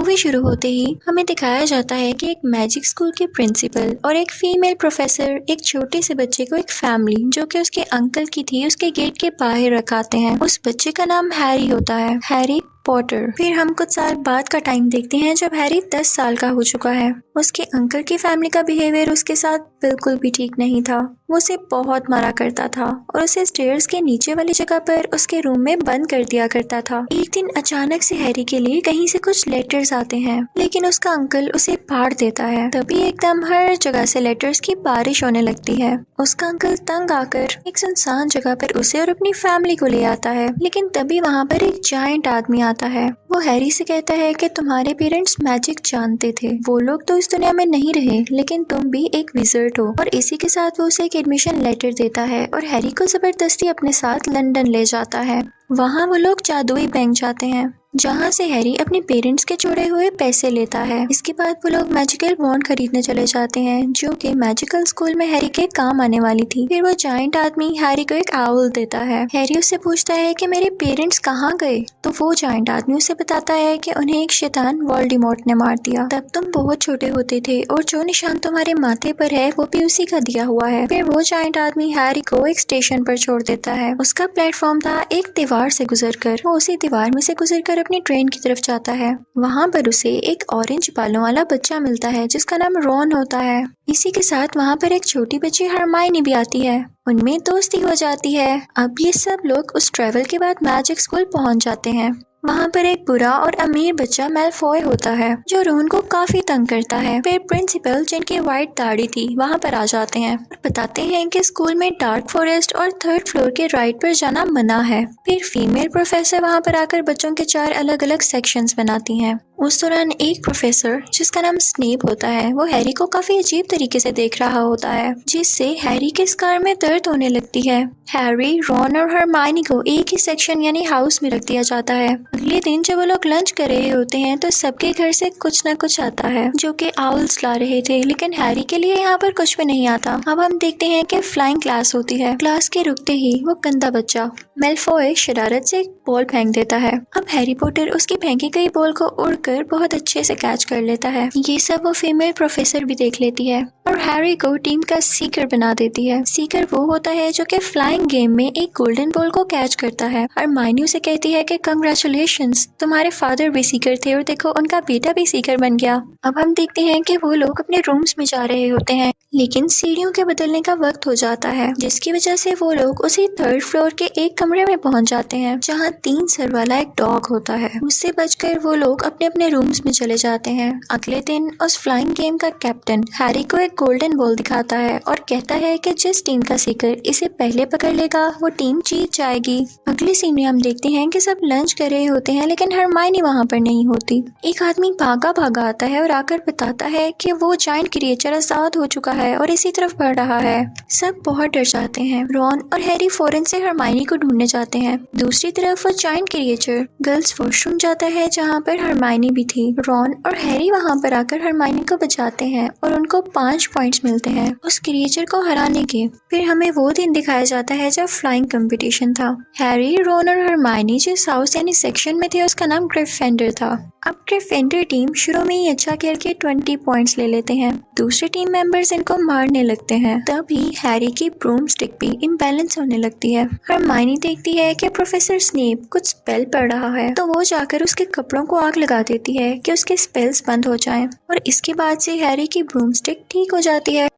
Movie शुरू होते ही हमें दिखाया जाता है कि एक मैजिक स्कूल के प्रिंसिपल और एक फीमेल प्रोफेसर एक छोटे से बच्चे को एक फैमिली जो कि उसके अंकल की थी उसके गेट के बाहर रखाते हैं। उस बच्चे का नाम हैरी होता है, हैरी पॉटर। फिर हम कुछ साल बाद का टाइम देखते हैं जब हैरी 10 साल का हो चुका है। उसके अंकल की फैमिली का बिहेवियर उसके साथ बिल्कुल भी ठीक नहीं था। वो उसे बहुत मारा करता था और उसे स्टेयर्स के नीचे वाली जगह पर उसके रूम में बंद कर दिया करता था। एक दिन अचानक से हैरी के लिए कहीं से कुछ लेटर्स आते हैं, लेकिन उसका अंकल उसे फाड़ देता है। तभी एकदम हर जगह से लेटर्स की बारिश होने लगती है। उसका अंकल तंग आकर एक सुनसान जगह पर उसे और अपनी फैमिली को ले आता है, लेकिन तभी वहाँ पर एक जायंट आदमी आता है। वो हैरी से कहता है कि तुम्हारे पेरेंट्स मैजिक जानते थे, वो लोग तो इस दुनिया में नहीं रहे, लेकिन तुम भी एक विज़र्ड हो। और इसी के साथ वो उसे एक एडमिशन लेटर देता है और हैरी को जबरदस्ती अपने साथ लंदन ले जाता है। वहाँ वो लोग जादुई बैंक जाते हैं जहाँ से हैरी अपने पेरेंट्स के जोड़े हुए पैसे लेता है। इसके बाद वो लोग मैजिकल वॉन्ड खरीदने चले जाते हैं जो कि मैजिकल स्कूल में हैरी के काम आने वाली थी। फिर वो जायंट आदमी हैरी को एक आउल देता है। हैरी उससे पूछता है कि मेरे पेरेंट्स कहाँ गए, तो वो जायंट आदमी उसे बताता है कि उन्हें एक शैतान वोल्डेमॉर्ट ने मार दिया। तब तुम बहुत छोटे होते थे और जो निशान तुम्हारे माथे पर है वो भी उसी का दिया हुआ है। फिर वो जायंट आदमी हैरी को एक स्टेशन पर छोड़ देता है। उसका प्लेटफॉर्म था एक दीवार से गुजरकर। वो उसी दीवार में से गुजरकर अपनी ट्रेन की तरफ जाता है। वहाँ पर उसे एक ऑरेंज बालों वाला बच्चा मिलता है जिसका नाम रॉन होता है। इसी के साथ वहाँ पर एक छोटी बच्ची हरमाइनी भी आती है। उनमें दोस्ती हो जाती है। अब ये सब लोग उस ट्रेवल के बाद मैजिक स्कूल पहुँच जाते हैं। वहाँ पर एक बुरा और अमीर बच्चा मैलफॉय होता है जो रोन को काफी तंग करता है। फिर प्रिंसिपल जिनकी व्हाइट दाढ़ी थी वहाँ पर आ जाते हैं और बताते हैं कि स्कूल में डार्क फॉरेस्ट और 3rd फ्लोर के राइड पर जाना मना है। फिर फीमेल प्रोफेसर वहाँ पर आकर बच्चों के 4 अलग अलग सेक्शंस बनाती हैं। उस दौरान एक प्रोफेसर जिसका नाम स्नेप होता है वो हैरी को काफी अजीब तरीके से देख रहा होता है, जिससे हैरी के स्कार में दर्द होने लगती है। हैरी, रॉन और हरमाइनी को एक ही सेक्शन यानी हाउस में रख दिया जाता है। अगले दिन जब वो लोग लंच कर रहे होते हैं तो सबके घर से कुछ न कुछ आता है जो कि आउल्स ला रहे थे, लेकिन हैरी के लिए यहाँ पर कुछ भी नहीं आता। अब हम देखते हैं कि फ्लाइंग क्लास होती है। क्लास के रुकते ही वो गंदा बच्चा मैलफॉय शरारत से एक बॉल फेंक देता है। अब हैरी पॉटर उसकी फेंकी गई बॉल को उड़कर बहुत अच्छे से कैच कर लेता है। ये सब वो फीमेल प्रोफेसर भी देख लेती है और हैरी को टीम का सीकर बना देती है। सीकर वो होता है जो कि फ्लाइंग गेम में एक गोल्डन बॉल को कैच करता है। और माइन्यू से कहती है कि कंग्रेचुलेशंस, तुम्हारे फादर भी सीकर थे और देखो उनका बेटा भी सीकर बन गया। अब हम देखते हैं कि वो लोग अपने रूम्स में जा रहे होते हैं, लेकिन सीढ़ियों के बदलने का वक्त हो जाता है, जिसकी वजह से वो लोग उसी 3rd फ्लोर के एक कमरे में पहुंच जाते हैं जहां 3 सर वाला एक डॉग होता है। उससे बचकर वो लोग अपने अपने रूम्स में चले जाते हैं। अगले दिन उस फ्लाइंग गेम का कैप्टन हैरी को एक गोल्डन बॉल दिखाता है और कहता है कि जिस टीम का सीकर इसे पहले पकड़ लेगा वो टीम जीत जाएगी। अगले सीन में हम देखते हैं कि सब लंच कर रहे होते हैं, लेकिन हरमाइनी वहाँ पर नहीं होती। एक आदमी भागा भागा आता है और आकर बताता है कि वो जायंट क्रिएचर आजाद हो चुका है और इसी तरफ बढ़ रहा है। सब बहुत डर जाते हैं। रॉन और हैरी फौरन से हरमाइनी को ढूंढने जाते हैं। दूसरी तरफ वो जायंट क्रिएचर गर्ल्स वॉशरूम जाता है जहाँ पर हरमाइनी भी थी। रॉन और हैरी वहाँ पर आकर हरमाइनी को बचाते हैं और उनको 5 पॉइंट्स मिलते हैं उस क्रिएचर को हराने के। फिर हमें वो दिन दिखाया जाता है जब फ्लाइंग कंपटीशन था। हैरी, रॉन और हरमाइनी जिस हाउस यानी सेक्शन में थे उसका नाम ग्रिफिंडर था। अब ग्रिफिंडर टीम शुरू में ही अच्छा खेल के 20 पॉइंट्स ले लेते हैं। दूसरे टीम मेंबर्स इनको मारने लगते हैं। तभी हैरी की ब्रूम स्टिक भी इम्बैलेंस होने लगती है। हरमाइनी देखती है कि प्रोफेसर स्नेप कुछ स्पेल पढ़ रहा है, तो वो जाकर उसके कपड़ों को आग लगा देती है कि उसके स्पेल्स बंद हो जाएं। और इसके बाद से हैरी की ब्रूम स्टिक ठीक हो जाती है।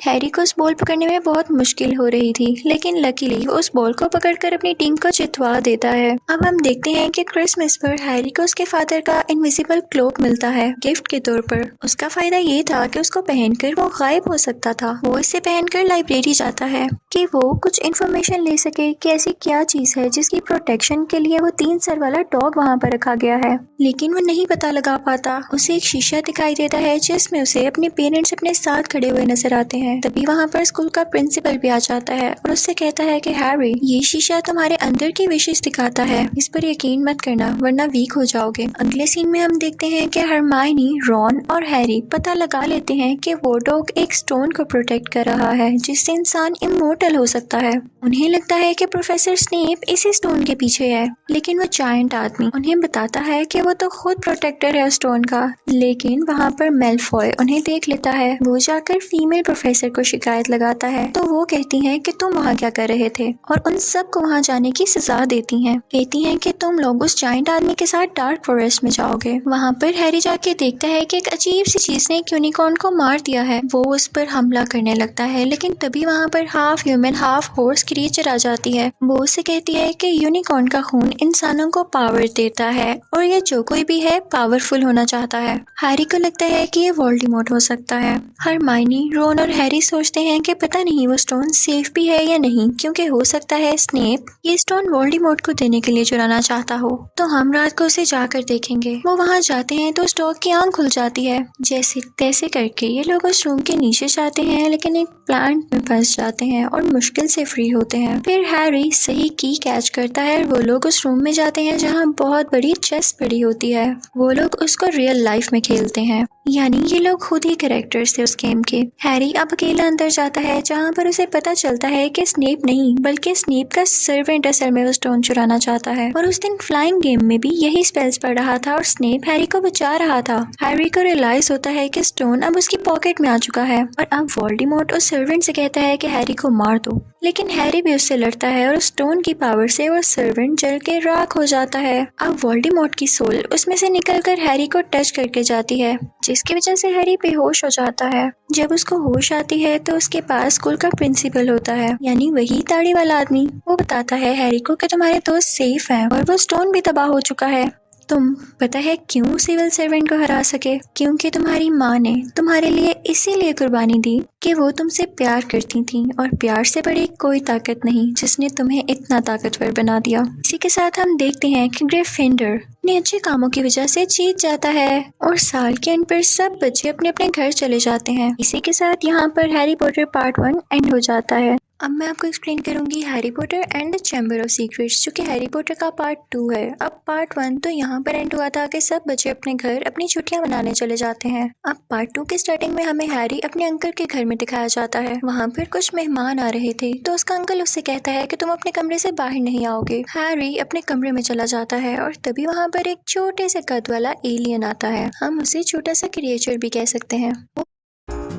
हैरी को उस बॉल पकड़ने में बहुत मुश्किल हो रही थी, लेकिन लकीली वो उस बॉल को पकड़कर अपनी टीम को जितवा देता है। अब हम देखते हैं कि क्रिसमस पर हैरी को उसके फादर का इनविजिबल क्लोक मिलता है गिफ्ट के तौर पर। उसका फायदा ये था कि उसको पहनकर वो गायब हो सकता था। वो इसे पहनकर लाइब्रेरी जाता है कि वो कुछ इन्फॉर्मेशन ले सके कि ऐसी क्या चीज है जिसकी प्रोटेक्शन के लिए वो 3 सर वाला डॉग वहाँ पर रखा गया है, लेकिन वो नहीं पता लगा पाता। उसे एक शीशा दिखाई देता है जिसमें उसे अपने पेरेंट्स अपने साथ खड़े हुए नजर आते हैं। हैं। तभी वहाँ पर स्कूल का प्रिंसिपल भी आ जाता है और उससे कहता है कि हैरी, ये शीशा तुम्हारे अंदर की विशेष दिखाता है, इस पर यकीन मत करना वरना वीक हो जाओगे। अगले सीन में हम देखते हैं कि हरमाइनी, रॉन और हैरी पता लगा लेते हैं कि वो डॉग एक स्टोन को प्रोटेक्ट कर रहा है जिससे इंसान इमोर्टल हो सकता है। उन्हें लगता है कि प्रोफेसर स्नेप इसी स्टोन के पीछे है, लेकिन वो जायंट आदमी उन्हें बताता है कि वो तो खुद प्रोटेक्टर है स्टोन का। लेकिन वहाँ पर मेलफॉय उन्हें देख लेता है। वो जाकर फीमेल प्रोफेसर को शिकायत लगाता है तो वो कहती हैं कि तुम वहाँ क्या कर रहे थे और उन सब को वहाँ जाने की सजा देती हैं। कहती हैं कि तुम लोग उस जायंट आदमी के साथ डार्क फॉरेस्ट में जाओगे। वहाँ पर हैरी जाके देखता है कि एक अजीब सी चीज ने एक यूनिकॉर्न को मार दिया है। वो उस पर हमला करने लगता है, लेकिन तभी वहाँ पर half human half horse creature आ जाती है। वो उससे कहती है कि यूनिकॉर्न का खून इंसानों को पावर देता है और ये जो कोई भी है पावरफुल होना चाहता है। हैरी को लगता है कि ये वोल्डेमॉर्ट हो सकता है। हरमाइनी, रॉन और हैरी सोचते हैं कि पता नहीं वो स्टोन सेफ भी है या नहीं, क्योंकि हो सकता है स्नेप ये स्टोन वोल्डेमॉर्ट को देने के लिए चुराना चाहता हो। तो हम रात को उसे जाकर देखेंगे। वो वहाँ जाते हैं तो उस डॉग की आंख खुल जाती है। जैसे तैसे करके ये लोग उस रूम के नीचे जाते हैं, लेकिन एक प्लांट में फंस जाते हैं और मुश्किल से फ्री होते हैं। फिर हैरी सही की कैच करता है और वो लोग उस रूम में जाते हैं जहाँ बहुत बड़ी चेस पड़ी होती है। वो लोग उसको रियल लाइफ में खेलते हैं, यानी ये लोग खुद ही कैरेक्टर्स थे उस गेम के। हैरी अब अकेला अंदर जाता है जहाँ पर उसे पता चलता है कि स्नेप नहीं बल्कि स्नेप का सर्वेंट असल में वो स्टोन चुराना चाहता है। और उस दिन फ्लाइंग गेम में भी यही स्पेल्स पढ़ रहा था और स्नेप हैरी को बचा रहा था। हैरी को रियलाइज होता है कि स्टोन अब उसकी पॉकेट में आ चुका है और अब वोल्डेमॉर्ट उस सर्वेंट से कहता है कि हैरी को मार दो, लेकिन हैरी भी उससे लड़ता है और स्टोन की पावर से वो सर्वेंट जल के राख हो जाता है। अब वोल्डेमॉर्ट की सोल उसमें से निकलकर हैरी को टच करके जाती है, जिसकी वजह से हैरी बेहोश हो जाता है। जब उसको होश आती है तो उसके पास स्कूल का प्रिंसिपल होता है, यानी वही दाढ़ी वाला आदमी। वो बताता है हैरी को कि तुम्हारे दोस्त सेफ हैं और वो स्टोन भी तबाह हो चुका है। तुम पता है क्यों सिविल सर्वेंट को हरा सके? क्योंकि तुम्हारी माँ ने तुम्हारे लिए इसीलिए कुर्बानी दी कि वो तुमसे प्यार करती थी और प्यार से बड़ी कोई ताकत नहीं जिसने तुम्हें इतना ताकतवर बना दिया। इसी के साथ हम देखते हैं कि ग्रिफिंडर अपने अच्छे कामों की वजह से जीत जाता है और साल के एंड पर सब बच्चे अपने अपने घर चले जाते हैं। इसी के साथ यहाँ पर हैरी पॉटर पार्ट 1 एंड हो जाता है। अब मैं आपको एक्सप्लेन करूंगी Harry Potter and the chamber of secrets, जो कि हैरी पॉटर का पार्ट 2 है। अब पार्ट 1 तो यहाँ पर एंड हुआ था कि सब बच्चे अपने घर अपनी छुट्टियां मनाने चले जाते हैं। अब पार्ट 2 के स्टार्टिंग में हमें हैरी अपने अंकल के घर में दिखाया जाता है। वहाँ पर कुछ मेहमान आ रहे थे तो उसका अंकल उससे कहता है कि तुम अपने कमरे से बाहर नहीं आओगे। हैरी अपने कमरे में चला जाता है और तभी वहाँ पर एक छोटे से कद वाला एलियन आता है। हम उसे छोटा सा क्रिएचर भी कह सकते हैं।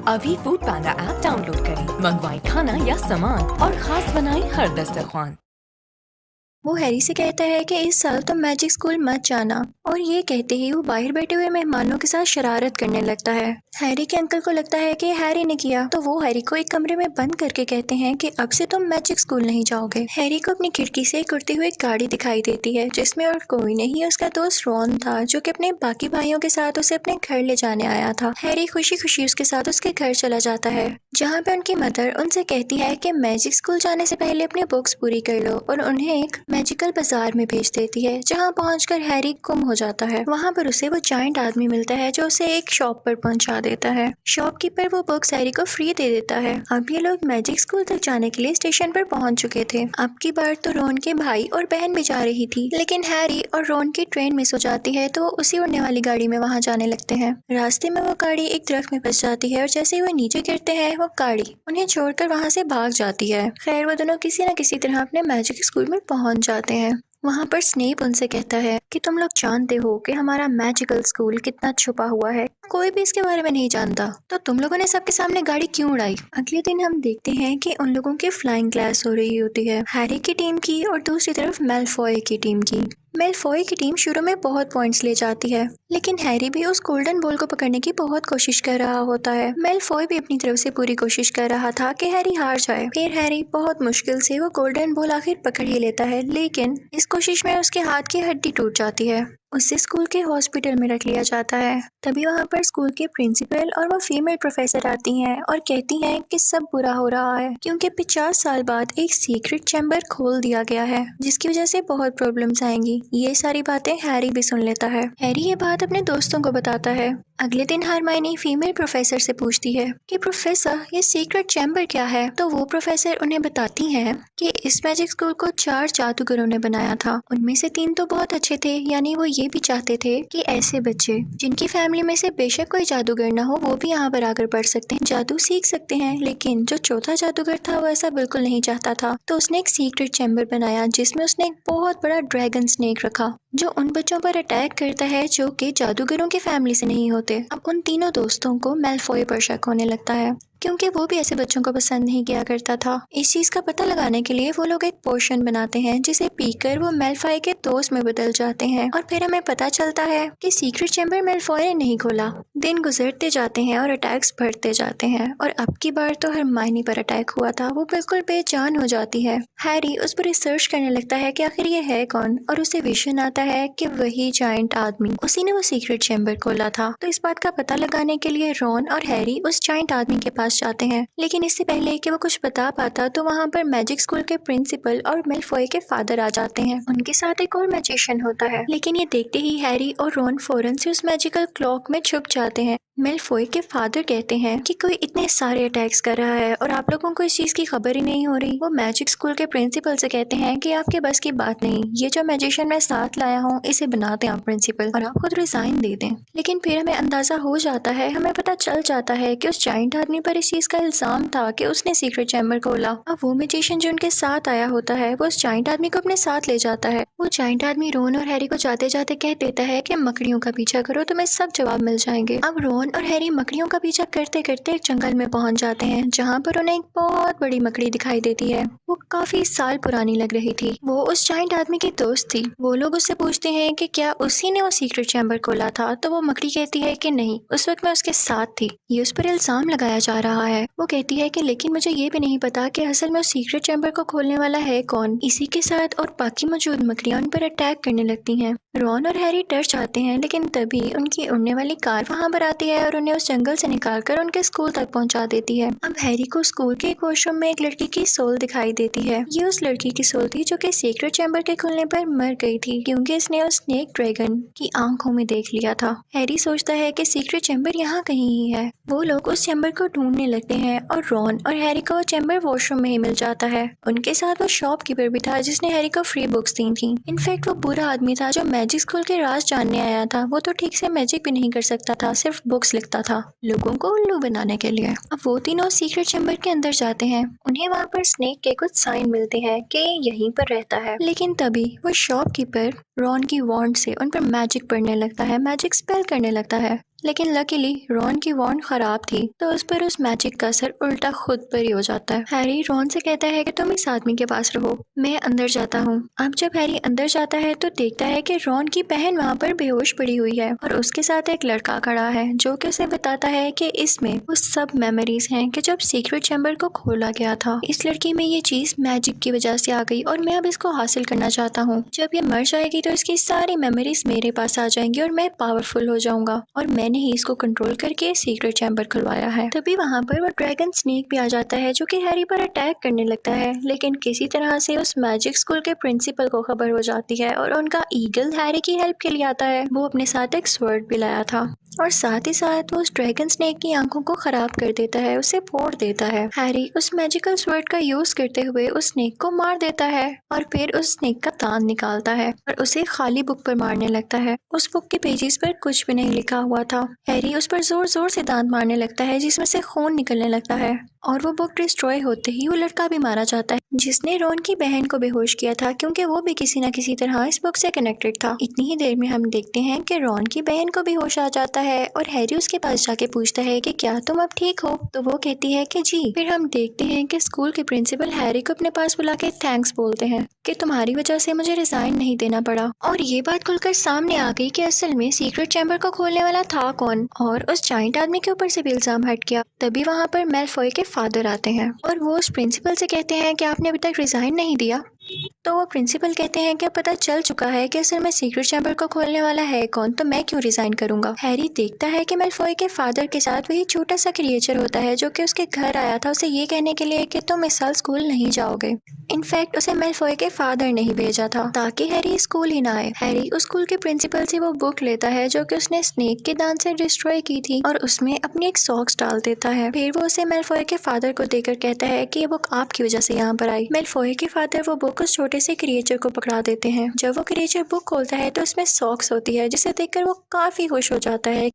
अभी फूड पांडा ऐप डाउनलोड करें, मंगवाएं खाना या सामान और खास बनाएं हर दस्तरखान। वो हैरी से कहता है कि इस साल तुम मैजिक स्कूल मत जाना, और ये कहते ही वो बाहर बैठे हुए मेहमानों के साथ शरारत करने लगता है। हैरी के अंकल को लगता है कि हैरी ने किया, तो वो हैरी को एक कमरे में बंद करके कहते हैं कि अब से तुम मैजिक स्कूल नहीं जाओगे। हैरी को अपनी खिड़की से एक उड़ती हुई गाड़ी दिखाई देती है जिसमें और कोई नहीं उसका दोस्त रॉन था, जो कि अपने बाकी भाइयों के साथ उसे अपने घर ले जाने आया था। हैरी खुशी खुशी उसके साथ उसके घर चला जाता है, जहाँ पे उनकी मदर उनसे कहती है कि मैजिक स्कूल जाने से पहले अपनी बुक्स पूरी कर लो, और उन्हें एक मैजिकल बाजार में भेज देती है, जहाँ पहुंचकर हैरी गुम हो जाता है। वहाँ पर उसे वो जायंट आदमी मिलता है जो उसे एक शॉप पर पहुंचा देता है। शॉपकीपर वो बुक्स हैरी को फ्री दे देता है। अब ये लोग मैजिक स्कूल तक जाने के लिए स्टेशन पर पहुंच चुके थे। अब की बार तो रॉन के भाई और बहन भी जा रही थी, लेकिन हैरी और रॉन की ट्रेन मिस हो जाती है, तो वो उसी उड़ने वाली गाड़ी में वहाँ जाने लगते हैं। रास्ते में वो गाड़ी एक दरख्त में फंस जाती है और जैसे ही वो नीचे गिरते हैं वो गाड़ी उन्हें छोड़कर वहाँ से भाग जाती है। खैर वो दोनों किसी न किसी तरह अपने मैजिक स्कूल में पहुंच जाते हैं। वहाँ पर स्नेप उनसे कहता है कि तुम लोग जानते हो कि हमारा मैजिकल स्कूल कितना छुपा हुआ है, कोई भी इसके बारे में नहीं जानता, तो तुम लोगों ने सबके सामने गाड़ी क्यों उड़ाई। अगले दिन हम देखते हैं कि उन लोगों की फ्लाइंग क्लास हो रही होती है, हैरी की टीम की और दूसरी तरफ मेलफॉय की टीम की। मेलफॉय की टीम शुरू में बहुत पॉइंट्स ले जाती है, लेकिन हैरी भी उस गोल्डन बॉल को पकड़ने की बहुत कोशिश कर रहा होता है। मेलफॉय भी अपनी तरफ से पूरी कोशिश कर रहा था कि हैरी हार जाए। फिर हैरी बहुत मुश्किल से वो गोल्डन बॉल आखिर पकड़ ही लेता है, लेकिन इस कोशिश में उसके हाथ की हड्डी टूट जाती है। उसे स्कूल के हॉस्पिटल में रख लिया जाता है। तभी वहाँ पर स्कूल के प्रिंसिपल और वो फीमेल प्रोफेसर आती हैं और कहती हैं कि सब बुरा हो रहा है क्योंकि 50 साल बाद एक सीक्रेट चैम्बर खोल दिया गया है जिसकी वजह से बहुत प्रॉब्लम्स आएंगी। ये सारी बातें हैरी भी सुन लेता है। हैरी ये बात अपने दोस्तों को बताता है। अगले दिन हरमाइनी फीमेल प्रोफेसर से पूछती है कि प्रोफेसर ये सीक्रेट चैम्बर क्या है, तो वो प्रोफेसर उन्हें बताती हैं कि इस मैजिक स्कूल को 4 जादूगरों ने बनाया था। उनमें से 3 तो बहुत अच्छे थे, यानी वो ये भी चाहते थे कि ऐसे बच्चे जिनकी फैमिली में से बेशक कोई जादूगर ना हो वो भी यहाँ पर आकर पढ़ सकते हैं, जादू सीख सकते हैं। लेकिन जो चौथा जादूगर था वो ऐसा बिल्कुल नहीं चाहता था, तो उसने एक सीक्रेट चैम्बर बनाया जिसमें उसने एक बहुत बड़ा ड्रैगन स्नेक रखा जो उन बच्चों पर अटैक करता है जो कि जादूगरों की फैमिली से नहीं होते। अब उन तीनों दोस्तों को मैलफॉय पर शक होने लगता है क्योंकि वो भी ऐसे बच्चों को पसंद नहीं किया करता था। इस चीज का पता लगाने के लिए वो लोग एक पोशन बनाते हैं जिसे पीकर वो मैलफॉय के दोस्त में बदल जाते हैं और फिर हमें पता चलता है कि सीक्रेट चैम्बर मैलफॉय ने नहीं खोला। दिन गुजरते जाते हैं और अटैक्स बढ़ते जाते हैं और अब की बार तो हरमाइनी पर अटैक हुआ था। वो बिल्कुल बेजान हो जाती है। हैरी उस पर रिसर्च करने लगता है कि आखिर ये है कौन और उसे विजन आता है कि वही जायंट आदमी, उसी ने वो सीक्रेट चैम्बर खोला था। तो इस बात का पता लगाने के लिए रॉन और हैरी उस जायंट आदमी के पास जाते हैं। लेकिन इससे पहले कि वो कुछ बता पाता तो वहाँ पर मैजिक स्कूल के प्रिंसिपल और मैलफॉय के फादर आ जाते हैं। उनके साथ एक और मैजिशियन होता है, लेकिन ये देखते ही हैरी और रॉन फौरन से उस मैजिकल क्लॉक में छुप जाते हैं। मैलफॉय के फादर कहते हैं कि कोई इतने सारे अटैक्स कर रहा है और आप लोगों को इस चीज की खबर ही नहीं हो रही। वो मैजिक स्कूल के प्रिंसिपल से कहते हैं कि आपके बस की बात नहीं, ये जो मैजिशियन मैं साथ लाया हूँ इसे बनाते हैं आप प्रिंसिपल और आप खुद रिजाइन दे दें। लेकिन फिर हमें अंदाजा हो जाता है, हमें पता चल जाता है कि उस जायंट आदमी पर इस चीज का इल्जाम था कि उसने सीक्रेट चैम्बर खोला। अब वो मैजिशियन जो उनके साथ आया होता है वो उस जायंट आदमी को अपने साथ ले जाता है। वो जायंट आदमी रोन और हैरी को जाते जाते कह देता है कि मकड़ियों का पीछा करो, तुम्हें सब जवाब मिल जाएंगे। अब रोन और हैरी मकड़ियों का पीछा करते करते एक जंगल में पहुंच जाते हैं जहाँ पर उन्हें एक बहुत बड़ी मकड़ी दिखाई देती है। वो काफी साल पुरानी लग रही थी। वो उस जायंट आदमी की दोस्त थी। वो लोग उससे पूछते हैं कि क्या उसी ने वो सीक्रेट चैम्बर खोला था, तो वो मकड़ी कहती है कि नहीं, उस वक्त मैं उसके साथ थी। ये उस पर इल्जाम लगाया जा रहा है। वो कहती है कि लेकिन मुझे ये भी नहीं पता कि असल में उस सीक्रेट चैम्बर को खोलने वाला है कौन। इसी के साथ और बाकी मौजूद मकड़ियां उन पर अटैक करने लगती हैं। रॉन और हैरी डर जाते हैं, लेकिन तभी उनकी उड़ने वाली कार वहां पर आती है और उन्हें उस जंगल से निकालकर उनके स्कूल तक पहुंचा देती है। अब हैरी को स्कूल के एक वॉशरूम में एक लड़की की सोल दिखाई देती है। ये उस लड़की की सोल थी जो कि सीक्रेट चैम्बर के खुलने पर मर गई थी क्योंकि इसने उस स्नेक ड्रैगन की आंखों में देख लिया था। हैरी सोचता है कि सीक्रेट चैम्बर यहाँ कहीं ही है। वो लोग उस चैम्बर को ढूंढने लगते हैं और रॉन और हैरी को वो चैम्बर वॉशरूम में ही मिल जाता है। उनके साथ वो शॉपकीपर भी था जिसने हैरी को फ्री बुक्स दी थी। इनफैक्ट वो बुरा आदमी था जो मैजिक स्कूल के राज जानने आया था। वो तो ठीक से मैजिक भी नहीं कर सकता था, सिर्फ बुक्स लिखता था लोगों को उल्लू बनाने के लिए। अब वो तीनों सीक्रेट चैम्बर के अंदर जाते हैं। उन्हें वहाँ पर स्नेक के कुछ साइन मिलते हैं कि यहीं पर रहता है। लेकिन तभी वो शॉपकीपर रॉन की वॉन्ड से उन पर मैजिक पढ़ने लगता है, मैजिक स्पेल करने लगता है। लेकिन लकीली रॉन की वॉन्ड खराब थी तो उस पर उस मैजिक का असर उल्टा खुद पर ही हो जाता है। हैरी रॉन से कहता है कि तुम इस आदमी के पास रहो, मैं अंदर जाता हूँ। अब जब हैरी अंदर जाता है तो देखता है कि रॉन की बहन वहाँ पर बेहोश पड़ी हुई है और उसके साथ एक लड़का खड़ा है जो कि उसे बताता है कि इसमें वो सब मेमोरीज हैं कि जब सीक्रेट चैम्बर को खोला गया था। इस लड़की में ये चीज मैजिक की वजह से आ गई और मैं अब इसको हासिल करना चाहता हूँ। जब ये मर जाएगी तो इसकी सारी मेमोरीज मेरे पास आ जाएंगी और मैं पावरफुल हो जाऊंगा और मैंने ही इसको कंट्रोल करके सीक्रेट चैम्बर खुलवाया है। तभी वहाँ पर वो ड्रैगन स्नेक भी आ जाता है जो कि हैरी पर अटैक करने लगता है। लेकिन किसी तरह से उस मैजिक स्कूल के प्रिंसिपल को खबर हो जाती है और उनका ईगल हैरी की हेल्प के लिए आता है। वो अपने साथ एक स्वर्ड भी लाया था और साथ ही साथ वो उस ड्रैगन स्नेक की आंखों को खराब कर देता है, उसे फोड़ देता है। हैरी उस मैजिकल स्वर्ड का यूज करते हुए उस स्नेक को मार देता है और फिर उस स्नेक का दांत निकालता है और उसे खाली बुक पर मारने लगता है। उस बुक के पेजेस पर कुछ भी नहीं लिखा हुआ था। हैरी उस पर जोर जोर से दांत मारने लगता है जिसमें से खून निकलने लगता है और वो बुक डिस्ट्रॉय होते ही वो लड़का भी मारा जाता है जिसने रॉन की बहन को बेहोश किया था, क्योंकि वो भी किसी न किसी तरह इस बुक से कनेक्टेड था। इतनी ही देर में हम देखते हैं कि रॉन की बहन को भी होश आ जाता है और हैरी उसके पास जाके पूछता है कि क्या तुम अब ठीक हो, तो वो कहती है कि जी। फिर हम देखते हैं कि स्कूल के प्रिंसिपल हैरी को अपने पास बुला के थैंक्स बोलते हैं कि तुम्हारी वजह से मुझे रिजाइन नहीं देना पड़ा। और ये बात खुलकर सामने आ गई कि असल में सीक्रेट चैम्बर को खोलने वाला था कौन और उस जायंट आदमी के ऊपर से भी इल्जाम हट गया। तभी वहाँ पर मैलफॉय के फादर आते हैं और वो उस प्रिंसिपल से कहते हैं कि आपने अभी तक रिजाइन नहीं दिया। तो वो प्रिंसिपल कहते हैं कि अब पता चल चुका है कि असल में सीक्रेट चैम्बर को खोलने वाला है कौन, तो मैं क्यों रिजाइन करूंगा। हैरी देखता है कि मेलफॉय के फादर के साथ वही छोटा सा क्रिएचर होता है जो कि उसके घर आया था उसे ये कहने के लिए कि तुम इस साल स्कूल नहीं जाओगे। इनफैक्ट उसे मेलफॉय के फादर ने ही भेजा था ताकि हैरी स्कूल ही ना आए। हैरी उस स्कूल के प्रिंसिपल से वो बुक लेता है जो कि उसने स्नेक के दान से डिस्ट्रॉय की थी और उसमें अपनी एक सॉक्स डाल देता है। फिर वो उसे मेलफॉय के फादर को देकर कहता है कि ये बुक आपकी वजह से यहाँ पर आई। मेलफॉय के फादर वो बुक उस छोटे से क्रिएचर को पकड़ा देते हैं। जब वो क्रिएचर बुक खोलता है तो उसमें सॉक्स होती है जिसे देखकर वो काफी खुश हो जाता है